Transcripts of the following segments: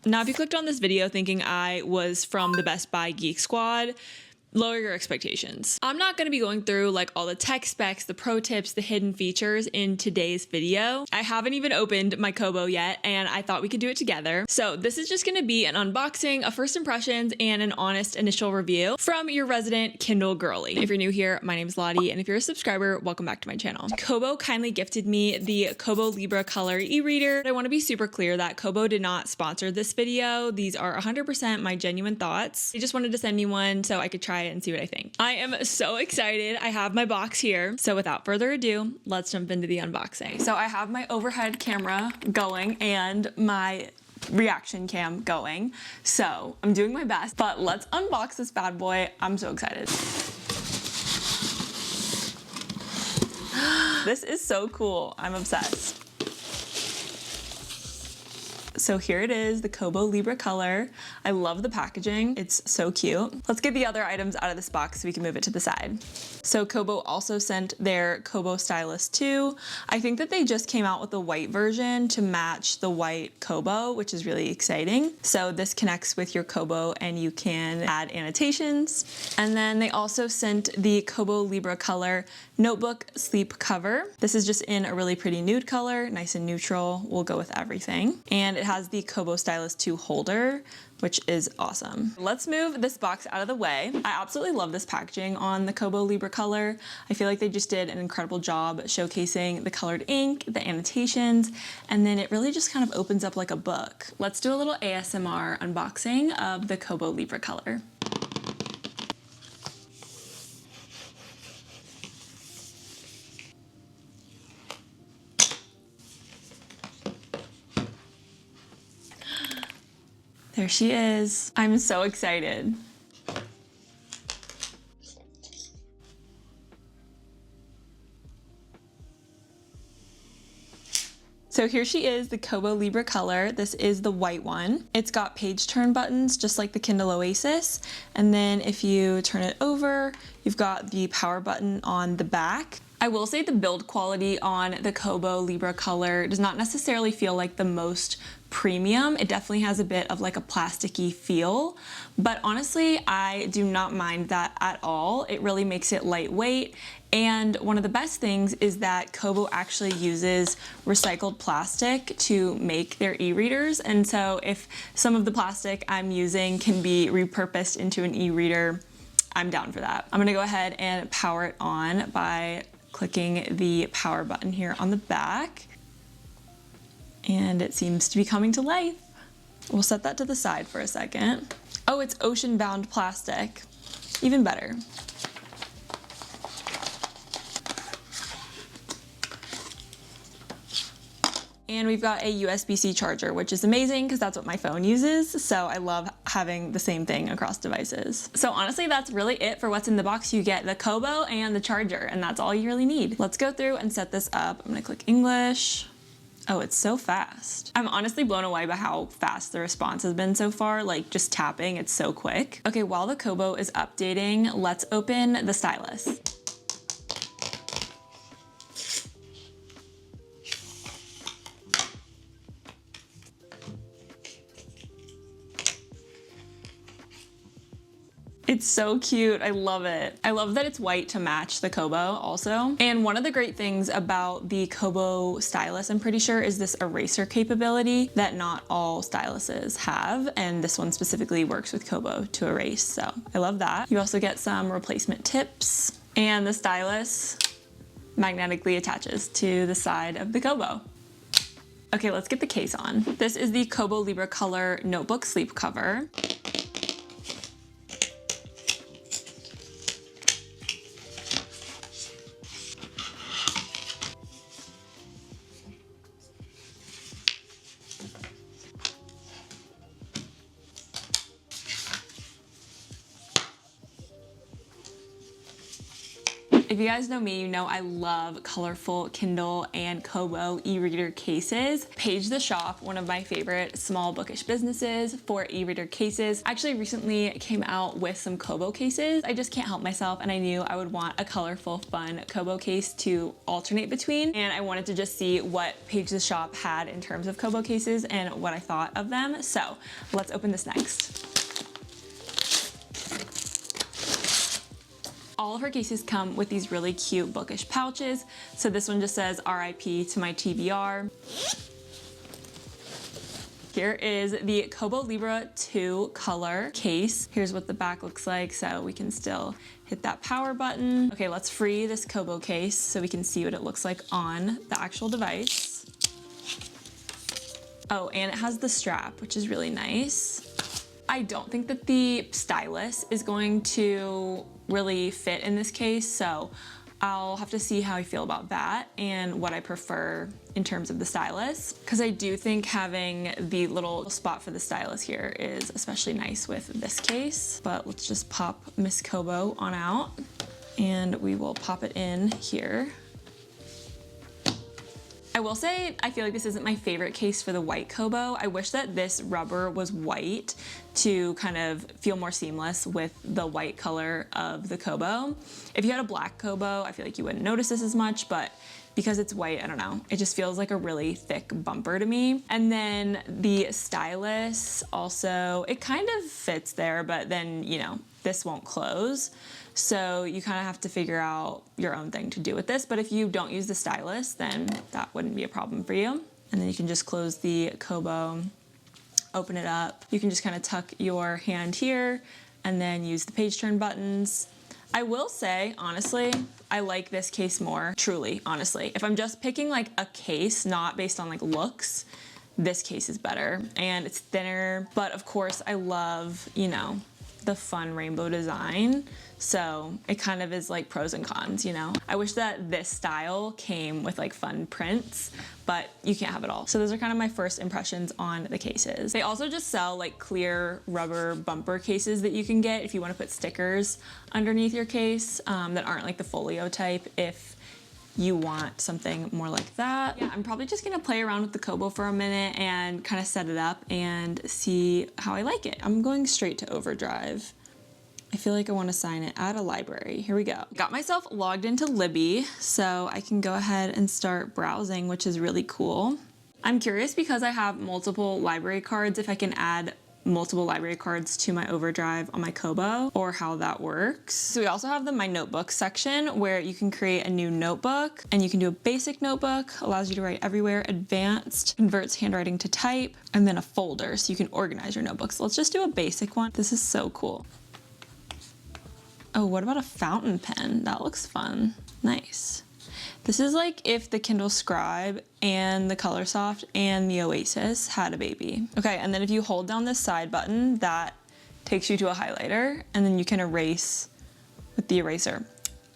Now, if you clicked on this video thinking I was from the Best Buy Geek Squad, lower your expectations. I'm not going to be going through like all the tech specs, the pro tips, the hidden features in today's video. I haven't even opened my Kobo yet, and I thought we could do it together. So this is just going to be an unboxing, a first impressions, and an honest initial review from your resident Kindle girly. If you're new here, my name is Lottie, and if you're a subscriber, welcome back to my channel. Kobo kindly gifted me the Kobo Libra Color e-reader. I want to be super clear that Kobo did not sponsor this video. These are 100% my genuine thoughts. They just wanted to send me one so I could try it and see what I think. I am so excited. I have my box here. So without further ado, let's jump into the unboxing. So I have my overhead camera going and my reaction cam going. So I'm doing my best, but let's unbox this bad boy. I'm so excited. This is so cool. I'm obsessed. So here it is, the Kobo Libra Color. I love the packaging. It's so cute. Let's get the other items out of this box so we can move it to the side. So Kobo also sent their Kobo Stylus 2. I think that they just came out with the white version to match the white Kobo, which is really exciting. So this connects with your Kobo and you can add annotations. And then they also sent the Kobo Libra Color notebook sleep cover. This is just in a really pretty nude color, nice and neutral. Will go with everything. And it has the Kobo Stylus 2 holder, which is awesome. Let's move this box out of the way. I absolutely love this packaging on the Kobo Libra Color. I feel like they just did an incredible job showcasing the colored ink, the annotations, and then it really just kind of opens up like a book. Let's do a little ASMR unboxing of the Kobo Libra Color. There she is. I'm so excited. So here she is, the Kobo Libra Color. This is the white one. It's got page turn buttons, just like the Kindle Oasis. And then if you turn it over, you've got the power button on the back. I will say the build quality on the Kobo Libra Color does not necessarily feel like the most premium. It definitely has a bit of like a plasticky feel, but honestly, I do not mind that at all. It really makes it lightweight. And one of the best things is that Kobo actually uses recycled plastic to make their e-readers. And so if some of the plastic I'm using can be repurposed into an e-reader, I'm down for that. I'm gonna go ahead and power it on by clicking the power button here on the back. And it seems to be coming to life. We'll set that to the side for a second. Oh, it's ocean-bound plastic. Even better. And we've got a USB-C charger, which is amazing because that's what my phone uses. So I love having the same thing across devices. So honestly, that's really it for what's in the box. You get the Kobo and the charger, and that's all you really need. Let's go through and set this up. I'm gonna click English. Oh, it's so fast. I'm honestly blown away by how fast the response has been so far. Like just tapping, it's so quick. Okay, while the Kobo is updating, let's open the stylus. It's so cute. I love it. I love that it's white to match the Kobo also. And one of the great things about the Kobo stylus, I'm pretty sure, is this eraser capability that not all styluses have. And this one specifically works with Kobo to erase. So I love that. You also get some replacement tips, and the stylus magnetically attaches to the side of the Kobo. Okay, let's get the case on. This is the Kobo Libra Color notebook sleep cover. If you guys know me, you know I love colorful Kindle and Kobo e-reader cases. Page the Shop, one of my favorite small bookish businesses for e-reader cases, actually recently came out with some Kobo cases. I just can't help myself, and I knew I would want a colorful, fun Kobo case to alternate between, and I wanted to just see what Page the Shop had in terms of Kobo cases and what I thought of them. So let's open this next. All of her cases come with these really cute bookish pouches. So this one just says RIP to my TBR. Here is the Kobo Libra 2 color case. Here's what the back looks like, so we can still hit that power button. Okay, let's free this Kobo case so we can see what it looks like on the actual device. Oh, and it has the strap, which is really nice. I don't think that the stylus is going to really fit in this case, so I'll have to see how I feel about that and what I prefer in terms of the stylus, because I do think having the little spot for the stylus here is especially nice with this case. But let's just pop Miss Kobo on out and we will pop it in here. I will say, I feel like this isn't my favorite case for the white Kobo. I wish that this rubber was white to kind of feel more seamless with the white color of the Kobo. If you had a black Kobo, I feel like you wouldn't notice this as much, but because it's white, I don't know, it just feels like a really thick bumper to me. And then the stylus also, it kind of fits there, but then, you know, this won't close. So you kind of have to figure out your own thing to do with this. But if you don't use the stylus, then that wouldn't be a problem for you. And then you can just close the Kobo, open it up. You can just kind of tuck your hand here and then use the page turn buttons. I will say, honestly, I like this case more, truly, honestly. If I'm just picking like a case, not based on like looks, this case is better and it's thinner. But of course I love, you know, the fun rainbow design. So it kind of is like pros and cons, you know? I wish that this style came with like fun prints, but you can't have it all. So those are kind of my first impressions on the cases. They also just sell like clear rubber bumper cases that you can get if you want to put stickers underneath your case that aren't like the folio type, if you want something more like that. Yeah, I'm probably just gonna play around with the Kobo for a minute and kind of set it up and see how I like it. I'm going straight to overdrive. I feel like I want to sign it at a library. Here we go. Got myself logged into Libby, so I can go ahead and start browsing, which is really cool. I'm curious because I have multiple library cards if I can add multiple library cards to my overdrive on my Kobo, or how that works. So we also have the My Notebooks section where you can create a new notebook, and you can do a basic notebook, allows you to write everywhere, advanced, converts handwriting to type, and then a folder so you can organize your notebooks. Let's just do a basic one. This is so cool. Oh, what about a fountain pen? That looks fun. Nice. This is like if the Kindle Scribe and the Colorsoft and the Oasis had a baby. Okay, and then if you hold down this side button, that takes you to a highlighter, and then you can erase with the eraser.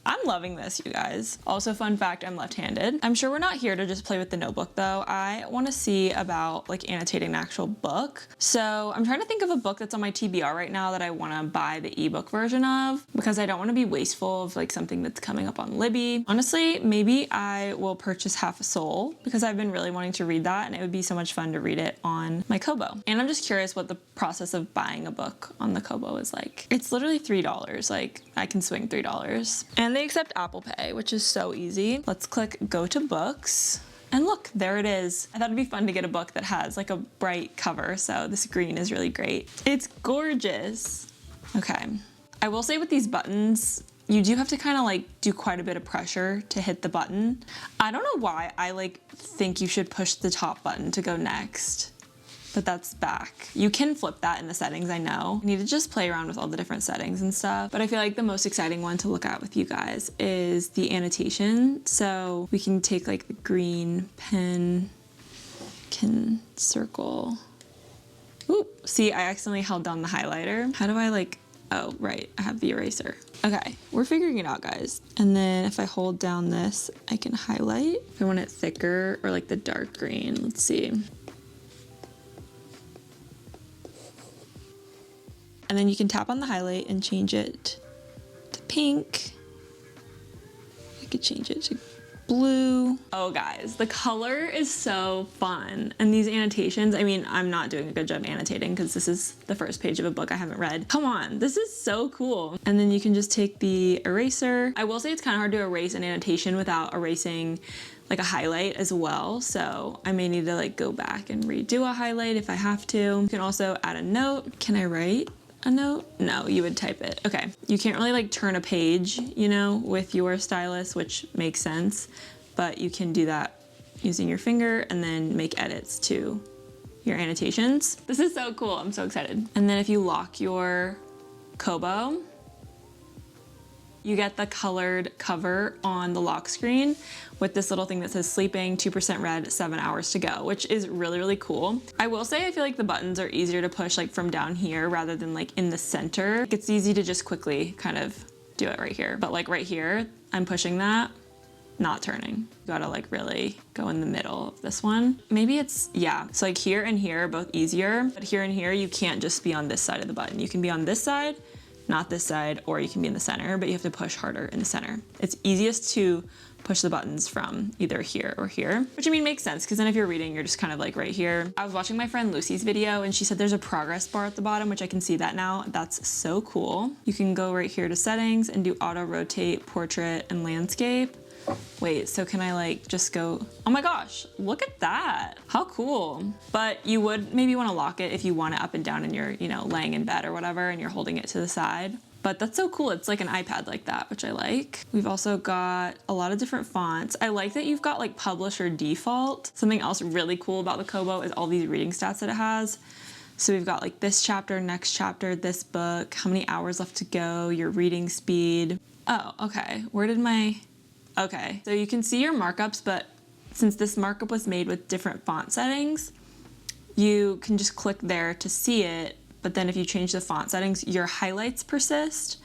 I'm loving this, you guys. Also, fun fact, I'm left-handed. I'm sure we're not here to just play with the notebook though. I want to see about like annotating an actual book. So I'm trying to think of a book that's on my TBR right now that I want to buy the ebook version of, because I don't want to be wasteful of like something that's coming up on Libby. Honestly, maybe I will purchase Half a Soul because I've been really wanting to read that, and it would be so much fun to read it on my Kobo. And I'm just curious what the process of buying a book on the Kobo is like. It's literally $3. Like, I can swing $3. And they accept Apple Pay, which is so easy. Let's click Go to Books. And look, there it is. I thought it'd be fun to get a book that has like a bright cover, so this green is really great. It's gorgeous. Okay. I will say with these buttons, you do have to kind of like do quite a bit of pressure to hit the button. I don't know why I like think you should push the top button to go next, but that's back. You can flip that in the settings, I know. I need to just play around with all the different settings and stuff, but I feel like the most exciting one to look at with you guys is the annotation. So we can take like the green pen, can circle. Ooh, see, I accidentally held down the highlighter. How do I like, oh, right, I have the eraser. Okay, we're figuring it out, guys. And then if I hold down this, I can highlight. If I want it thicker or like the dark green, let's see. And then you can tap on the highlight and change it to pink. could change it to blue. Oh guys, the color is so fun. And these annotations, I mean, I'm not doing a good job annotating because this is the first page of a book I haven't read. Come on, this is so cool. And then you can just take the eraser. I will say it's kind of hard to erase an annotation without erasing like a highlight as well. So I may need to like go back and redo a highlight if I have to. You can also add a note. Can I write a note? No, you would type it. Okay, you can't really like turn a page, you know, with your stylus, which makes sense, but you can do that using your finger and then make edits to your annotations. This is so cool, I'm so excited. And then if you lock your kobo, you get the colored cover on the lock screen with this little thing that says sleeping, 2% red, 7 hours to go, which is really, really cool. I will say I feel like the buttons are easier to push like from down here rather than like in the center. It's easy to just quickly kind of do it right here. But like right here, I'm pushing that, not turning. You gotta like really go in the middle of this one. Maybe it's, yeah. So like here and here are both easier, but here and here, you can't just be on this side of the button. You can be on this side, not this side, or you can be in the center, but you have to push harder in the center. It's easiest to push the buttons from either here or here, which I mean makes sense because then if you're reading, you're just kind of like right here. I was watching my friend Lucy's video and she said there's a progress bar at the bottom, which I can see that now. That's so cool. You can go right here to settings and do auto rotate, portrait, and landscape. Wait, so can I like just go, oh my gosh, look at that. How cool. But you would maybe want to lock it if you want it up and down and you're, you know, laying in bed or whatever and you're holding it to the side. But that's so cool. It's like an iPad like that, which I like. We've also got a lot of different fonts. I like that you've got like publisher default. Something else really cool about the Kobo is all these reading stats that it has. So we've got like this chapter, next chapter, this book, how many hours left to go, your reading speed. Oh, okay. Where did my, okay. So you can see your markups, but since this markup was made with different font settings, you can just click there to see it. But then if you change the font settings, your highlights persist,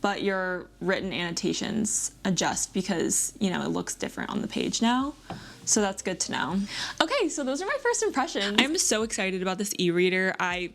but your written annotations adjust because, you know, it looks different on the page now. So that's good to know. Okay, so those are my first impressions. I'm so excited about this e-reader. I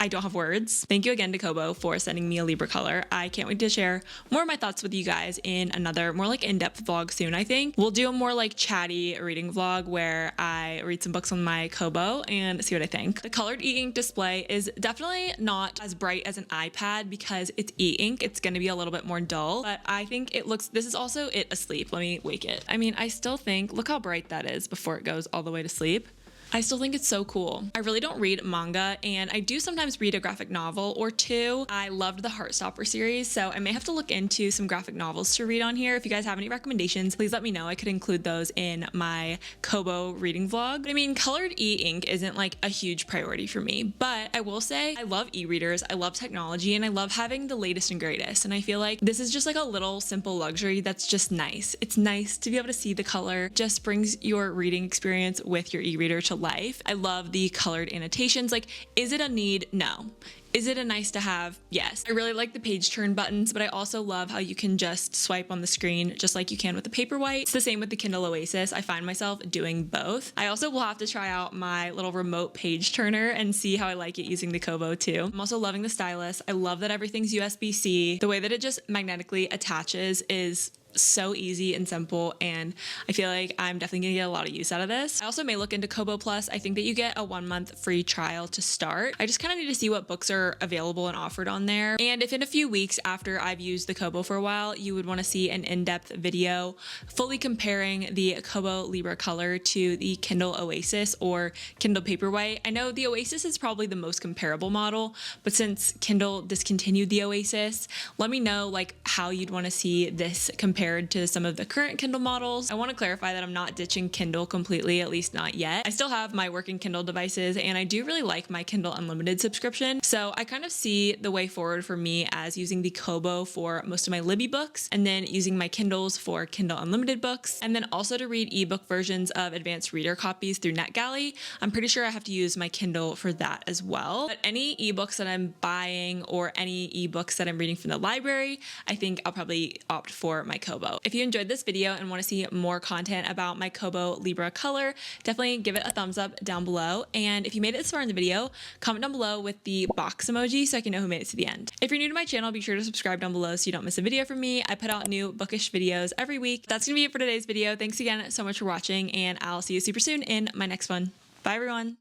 don't have words. Thank you again to Kobo for sending me a Libra color. I can't wait to share more of my thoughts with you guys in another more like in-depth vlog soon, I think. We'll do a more like chatty reading vlog where I read some books on my Kobo and see what I think. The colored e-ink display is definitely not as bright as an iPad because it's e-ink. It's gonna be a little bit more dull, but I think it looks, this is also it asleep. Let me wake it. I mean, I still think, look how bright that is before it goes all the way to sleep. I still think it's so cool. I really don't read manga, and I do sometimes read a graphic novel or two. I loved the Heartstopper series, so I may have to look into some graphic novels to read on here. If you guys have any recommendations, please let me know. I could include those in my Kobo reading vlog. I mean, colored e-ink isn't like a huge priority for me, but I will say I love e-readers, I love technology, and I love having the latest and greatest. And I feel like this is just like a little simple luxury that's just nice. It's nice to be able to see the color, just brings your reading experience with your e-reader to life. I love the colored annotations. Like, is it a need? No. Is it a nice to have? Yes. I really like the page turn buttons, but I also love how you can just swipe on the screen just like you can with the Paperwhite. It's the same with the Kindle Oasis. I find myself doing both. I also will have to try out my little remote page turner and see how I like it using the Kobo too. I'm also loving the stylus. I love that everything's USB-C. The way that it just magnetically attaches is so easy and simple, and I feel like I'm definitely gonna get a lot of use out of this. I also may look into Kobo Plus. I think that you get a 1-month free trial to start. I just kind of need to see what books are available and offered on there. And if in a few weeks after I've used the Kobo for a while, you would want to see an in-depth video fully comparing the Kobo Libra Color to the Kindle Oasis or Kindle Paperwhite. I know the Oasis is probably the most comparable model, but since Kindle discontinued the Oasis, let me know like how you'd want to see this compared to some of the current Kindle models. I want to clarify that I'm not ditching Kindle completely, at least not yet. I still have my working Kindle devices, and I do really like my Kindle Unlimited subscription. So I kind of see the way forward for me as using the Kobo for most of my Libby books, and then using my Kindles for Kindle Unlimited books, and then also to read ebook versions of advanced reader copies through NetGalley. I'm pretty sure I have to use my Kindle for that as well. But any ebooks that I'm buying or any ebooks that I'm reading from the library, I think I'll probably opt for my Kobo. If you enjoyed this video and want to see more content about my Kobo Libra Color, definitely give it a thumbs up down below. And if you made it this far in the video, comment down below with the box box emoji so I can know who made it to the end. If you're new to my channel, be sure to subscribe down below so you don't miss a video from me. I put out new bookish videos every week. That's gonna be it for today's video. Thanks again so much for watching, and I'll see you super soon in my next one. Bye everyone.